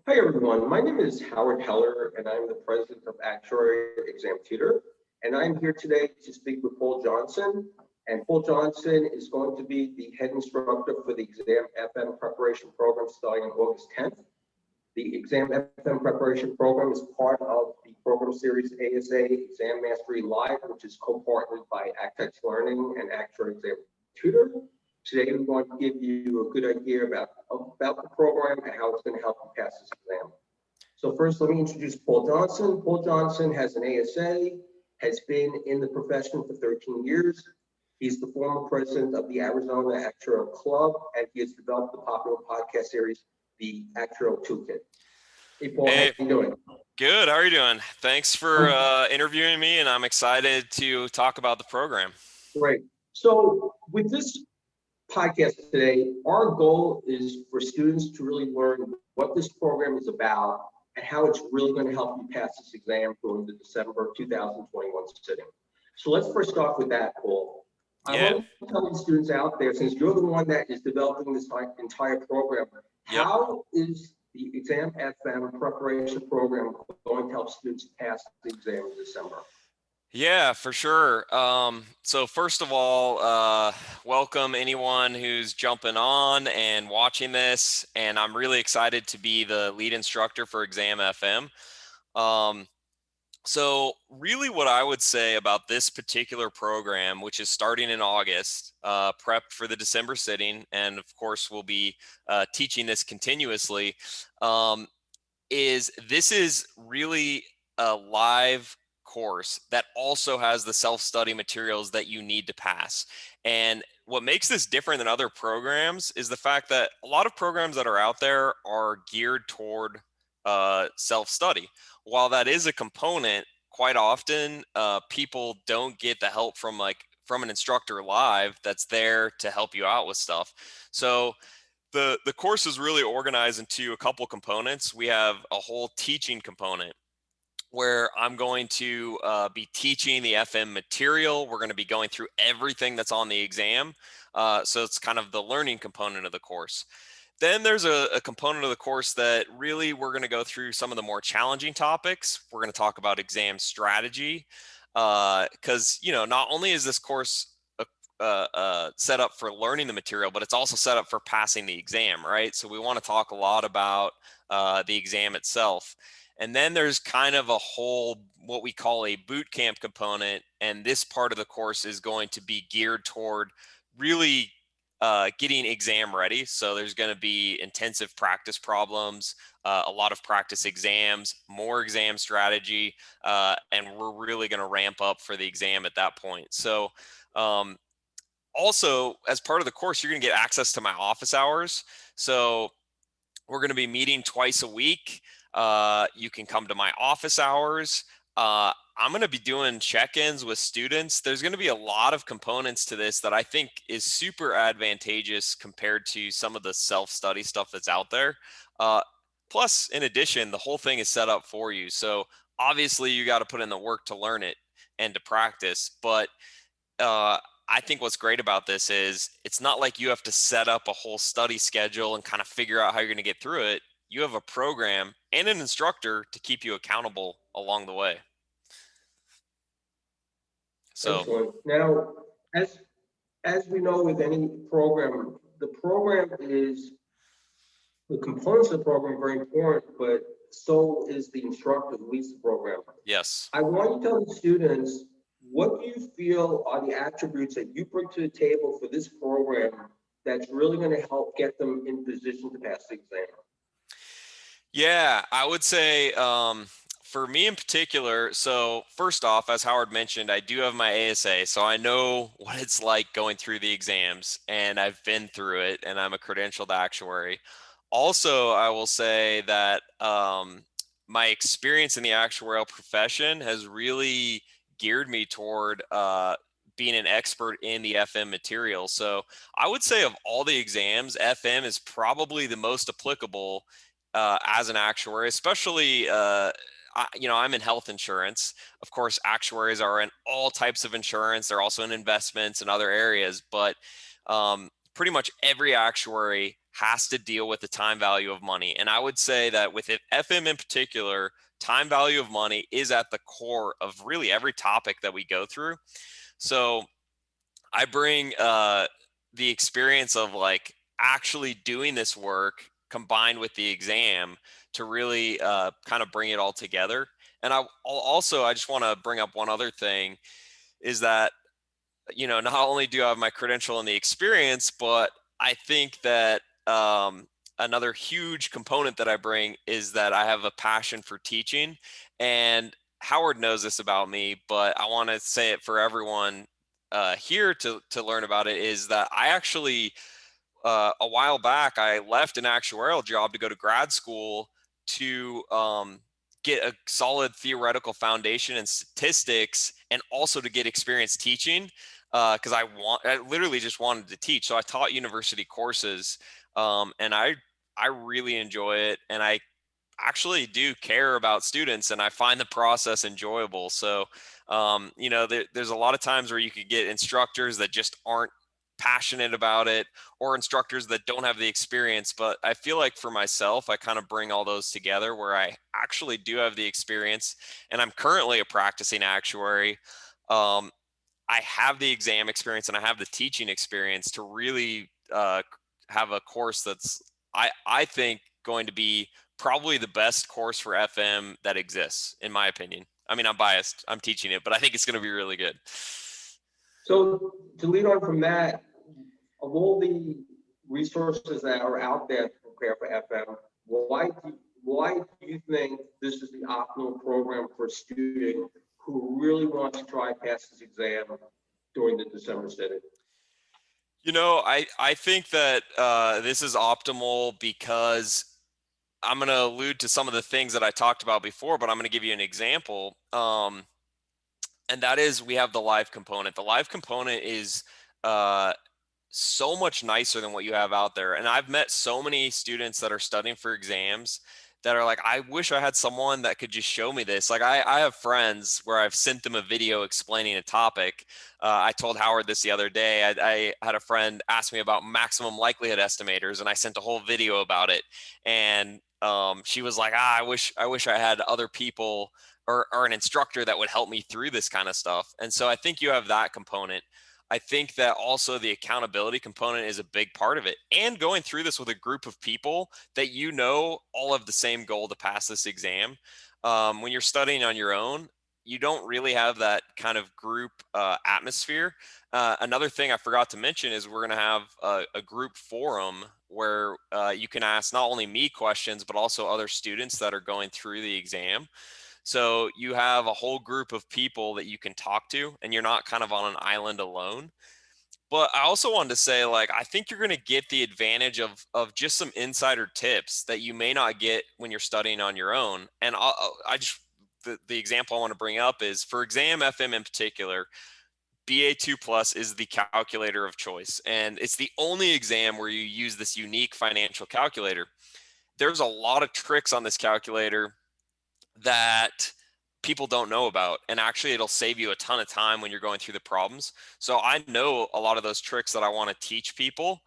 Hi everyone, my name is Howard Heller and I'm the president of ActuaryExamTutor, and I'm here today to speak with Paul Johnson. And Paul Johnson is going to be the head instructor for the Exam FM preparation program starting on August 10th. The Exam FM preparation program is part of the program series ASA Exam Mastery Live, which is co-partnered by AcTEX Learning and ActuaryExamTutor. Today, we're going to give you a good idea about the program and how it's going to help you pass this exam. So first, let me introduce Paul Johnson. Paul Johnson has an ASA, has been in the profession for 13 years. He's the former president of the Arizona Actuarial Club, and he has developed the popular podcast series, the Actuarial Toolkit. Hey, Paul, how are you doing? Good. How are you doing? Thanks for interviewing me, and I'm excited to talk about the program. Great. So with this podcast today, our goal is for students to really learn what this program is about and how it's really going to help you pass this exam during the December 2021 sitting. So let's first start with that, Paul. I want to tell the students out there, since you're the one that is developing this entire program, how is the Exam FM preparation program going to help students pass the exam in December? Yeah, for sure. So first of all, welcome anyone who's jumping on and watching this. And I'm really excited to be the lead instructor for Exam FM. So really what I would say about this particular program, which is starting in August, prep for the December sitting, and of course we'll be teaching this continuously, is this is really a live course that also has the self-study materials that you need to pass. And what makes this different than other programs is the fact that a lot of programs that are out there are geared toward self-study. While that is a component, quite often people don't get the help from an instructor live that's there to help you out with stuff. So the course is really organized into a couple components. We have a whole teaching component where I'm going to be teaching the FM material. We're going to be going through everything that's on the exam. So it's kind of the learning component of the course. Then there's a component of the course that really we're going to go through some of the more challenging topics. We're going to talk about exam strategy because, not only is this course set up for learning the material, but it's also set up for passing the exam, right? So we want to talk a lot about the exam itself. And then there's kind of a whole, what we call a boot camp component. And this part of the course is going to be geared toward really getting exam ready. So there's going to be intensive practice problems, a lot of practice exams, more exam strategy, and we're really going to ramp up for the exam at that point. So also, as part of the course, you're going to get access to my office hours. So we're going to be meeting twice a week. You can come to my office hours. I'm going to be doing check-ins with students. There's going to be a lot of components to this that I think is super advantageous compared to some of the self-study stuff that's out there. Plus, in addition, the whole thing is set up for you. So obviously you got to put in the work to learn it and to practice. But I think what's great about this is it's not like you have to set up a whole study schedule and kind of figure out how you're going to get through it. You have a program and an instructor to keep you accountable along the way. So excellent. Now, as we know with any program, the components of the program are very important, but so is the instructor who leads the program. Yes. I want you to tell the students, what do you feel are the attributes that you bring to the table for this program that's really going to help get them in position to pass the exam? Yeah, I would say for me in particular, so first off, as Howard mentioned, I do have my ASA, so I know what it's like going through the exams, and I've been through it, and I'm a credentialed actuary. Also, I will say that my experience in the actuarial profession has really geared me toward being an expert in the FM material. So I would say of all the exams, FM is probably the most applicable as an actuary, especially, I'm in health insurance. Of course, actuaries are in all types of insurance. They're also in investments and other areas, but pretty much every actuary has to deal with the time value of money. And I would say that with FM in particular, time value of money is at the core of really every topic that we go through. So I bring the experience of like actually doing this work combined with the exam to really kind of bring it all together. And I just want to bring up one other thing is that, you know, not only do I have my credential and the experience, but I think that another huge component that I bring is that I have a passion for teaching. And Howard knows this about me, but I want to say it for everyone here to learn about it, is that I actually a while back, I left an actuarial job to go to grad school to get a solid theoretical foundation in statistics and also to get experience teaching because I literally just wanted to teach. So I taught university courses and I really enjoy it, and I actually do care about students, and I find the process enjoyable. So you know, there's a lot of times where you could get instructors that just aren't passionate about it, or instructors that don't have the experience. But I feel like for myself, I kind of bring all those together where I actually do have the experience, and I'm currently a practicing actuary. Um, I have the exam experience and I have the teaching experience to really have a course that's, I think, going to be probably the best course for FM that exists, in my opinion. I mean, I'm biased, I'm teaching it, but I think it's going to be really good. So to lead on from that, of all the resources that are out there to prepare for FM, why do you think this is the optimal program for a student who really wants to try pass this exam during the December sitting? You know, I think that this is optimal because I'm going to allude to some of the things that I talked about before, but I'm going to give you an example. And that is, we have the live component. The live component is uh, so much nicer than what you have out there. And I've met so many students that are studying for exams that are like, I wish I had someone that could just show me this. Like I have friends where I've sent them a video explaining a topic. I told Howard this the other day. I had a friend ask me about maximum likelihood estimators, and I sent a whole video about it. And she was like, I wish I had other people or an instructor that would help me through this kind of stuff. And so I think you have that component. I think that also the accountability component is a big part of it. And going through this with a group of people that you know all have the same goal to pass this exam. When you're studying on your own, you don't really have that kind of group atmosphere. Another thing I forgot to mention is we're going to have a group forum where you can ask not only me questions, but also other students that are going through the exam. So you have a whole group of people that you can talk to, and you're not kind of on an island alone. But I also wanted to say, like, I think you're going to get the advantage of just some insider tips that you may not get when you're studying on your own. And the example I want to bring up is for exam FM in particular, BA2 Plus is the calculator of choice. And it's the only exam where you use this unique financial calculator. There's a lot of tricks on this calculator that people don't know about, and actually it'll save you a ton of time when you're going through the problems. So I know a lot of those tricks that I want to teach people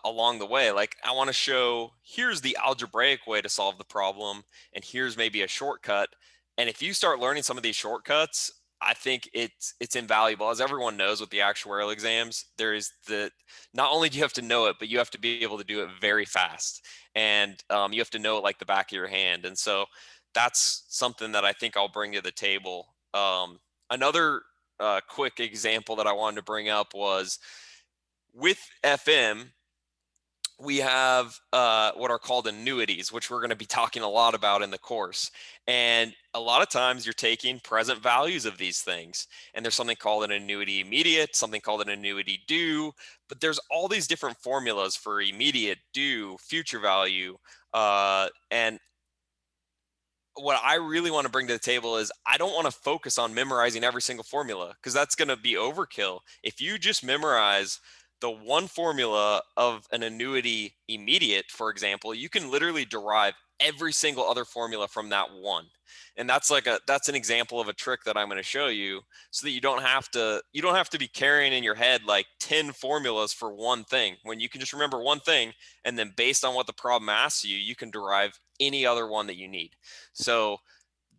along the way. Like I want to show, here's the algebraic way to solve the problem, and here's maybe a shortcut. And if you start learning some of these shortcuts, I think it's invaluable. As everyone knows with the actuarial exams, there is not only do you have to know it, but you have to be able to do it very fast, and you have to know it like the back of your hand. And so that's something that I think I'll bring to the table. Another quick example that I wanted to bring up was with FM, we have what are called annuities, which we're going to be talking a lot about in the course. And a lot of times you're taking present values of these things. And there's something called an annuity immediate, something called an annuity due, but there's all these different formulas for immediate, due, future value. And what I really want to bring to the table is I don't want to focus on memorizing every single formula because that's going to be overkill. If you just memorize the one formula of an annuity immediate, for example, you can literally derive every single other formula from that one. And that's an example of a trick that I'm going to show you, so that you don't have to be carrying in your head like 10 formulas for one thing, when you can just remember one thing, and then based on what the problem asks you, you can derive any other one that you need. So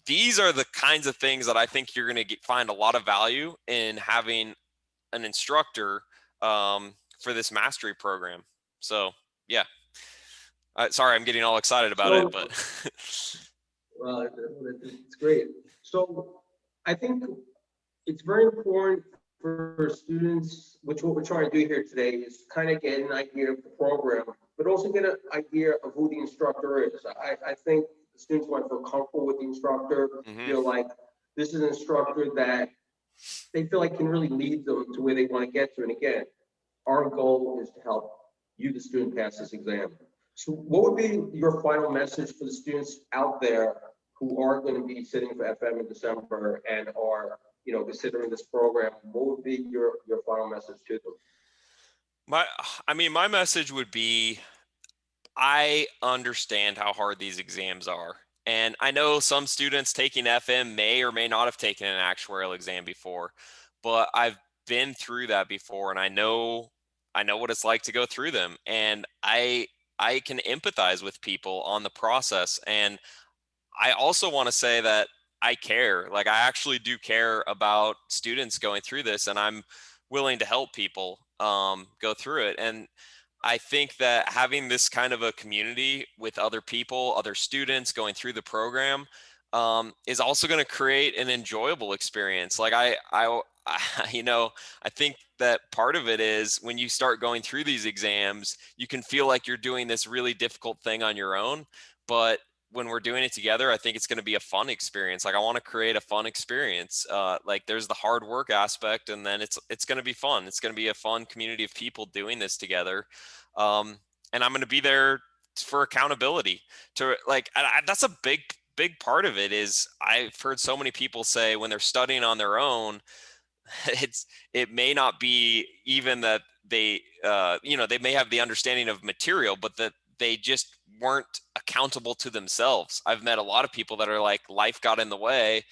these are the kinds of things that I think you're going to find a lot of value in having an instructor for this mastery program. So yeah, sorry, I'm getting all excited about it, So, but it's great. So I think it's very important for students, which what we're trying to do here today is kind of get an idea of the program, but also get an idea of who the instructor is. I think the students want to feel comfortable with the instructor, feel like this is an instructor that they feel like can really lead them to where they want to get to. And again, our goal is to help you, the student, pass this exam. So what would be your final message for the students out there who are going to be sitting for FM in December and are, considering this program? What would be your final message to them? my message would be, I understand how hard these exams are. And I know some students taking FM may or may not have taken an actuarial exam before, but I've been through that before, and I know what it's like to go through them. And I can empathize with people on the process. And I also want to say that I care. Like, I actually do care about students going through this, and I'm willing to help people go through it. And I think that having this kind of a community with other people, other students going through the program, is also going to create an enjoyable experience. Like I think that part of it is when you start going through these exams, you can feel like you're doing this really difficult thing on your own, but when we're doing it together, I think it's going to be a fun experience. Like, I want to create a fun experience. Like, there's the hard work aspect, and then it's going to be fun. It's going to be a fun community of people doing this together. And I'm going to be there for accountability to, like, that's a big part of it. Is I've heard so many people say when they're studying on their own, it may not be even that they may have the understanding of material, but that they just weren't accountable to themselves. I've met a lot of people that are like, life got in the way,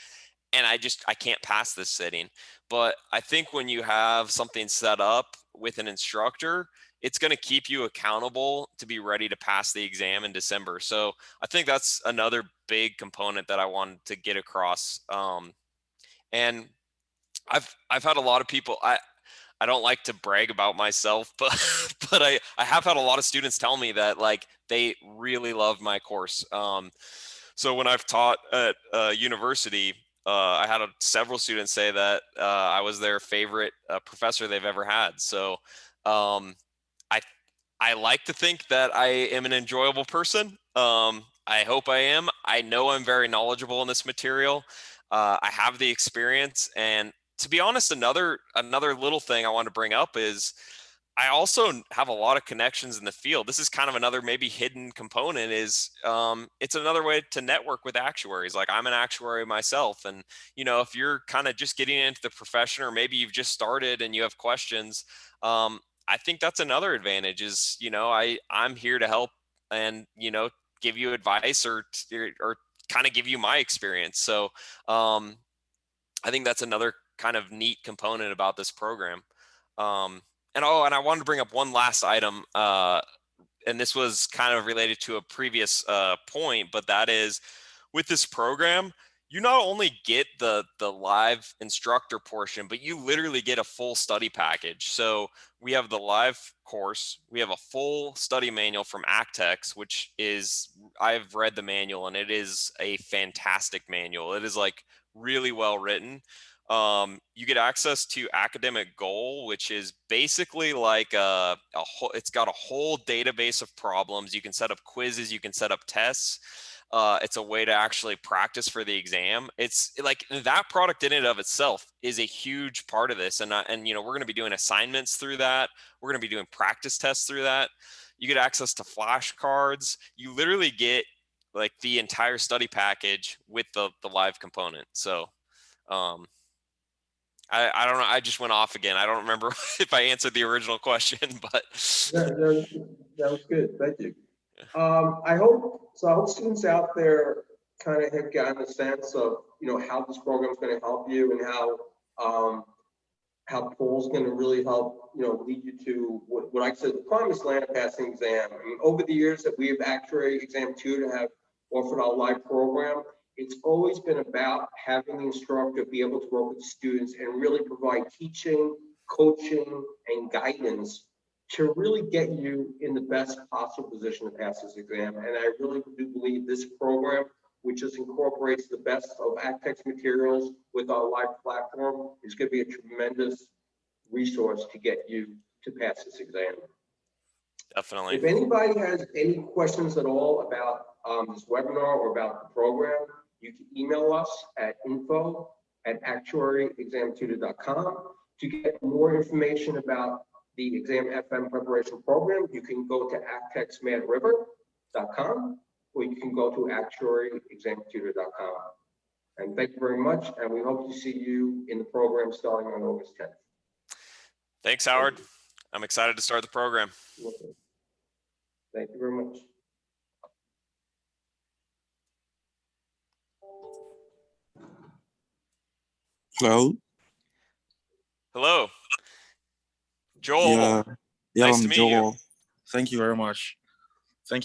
and I can't pass this sitting. But I think when you have something set up with an instructor, it's going to keep you accountable to be ready to pass the exam in December. So I think that's another big component that I wanted to get across. And I've had a lot of people. I don't like to brag about myself, but but I have had a lot of students tell me that, like, they really love my course. So when I've taught at university, I had several students say that I was their favorite professor they've ever had. So um, I I like to think that I am an enjoyable person. I hope I am. I know I'm very knowledgeable in this material. I have the experience, and to be honest, another little thing I want to bring up is I also have a lot of connections in the field. This is kind of another maybe hidden component. Is it's another way to network with actuaries. Like, I'm an actuary myself, and if you're kind of just getting into the profession, or maybe you've just started and you have questions, I think that's another advantage. Is I'm here to help, and give you advice, or kind of give you my experience. So um, I think that's another kind of neat component about this program. Um, and I wanted to bring up one last item, and this was kind of related to a previous point, but that is, with this program, you not only get the live instructor portion, but you literally get a full study package. So we have the live course, we have a full study manual from AcTEX, which is, I've read the manual, and it is a fantastic manual. It is like really well written. You get access to Academic Goal, which is basically like it's got a whole database of problems. You can set up quizzes, you can set up tests. It's a way to actually practice for the exam. It's like, that product in and of itself is a huge part of this. And we're going to be doing assignments through that. We're going to be doing practice tests through that. You get access to flashcards. You literally get like the entire study package with the live component. So I don't know. I just went off again. I don't remember if I answered the original question, but That was good. Thank you. I hope students out there kind of have gotten a sense of, how this program is going to help you and how Paul's going to really help, lead you to what I said, the promised land of passing exam. I mean, over the years that we have Actuary Exam Tutor have offered our live program, it's always been about having the instructor be able to work with students and really provide teaching, coaching, and guidance to really get you in the best possible position to pass this exam. And I really do believe this program, which just incorporates the best of AcTEX materials with our live platform, is going to be a tremendous resource to get you to pass this exam. Definitely. If anybody has any questions at all about this webinar or about the program, you can email us at info@actuaryexamtutor.com. To get more information about the Exam FM preparation program, you can go to actexmadriver.com or you can go to ActuaryExamTutor.com. And thank you very much, and we hope to see you in the program starting on August 10th. Thanks, Howard. I'm excited to start the program. Thank you very much. Hello. Hello. Joel. Yeah, Nice to I'm meet you. Joel. Thank you very much. Thank you.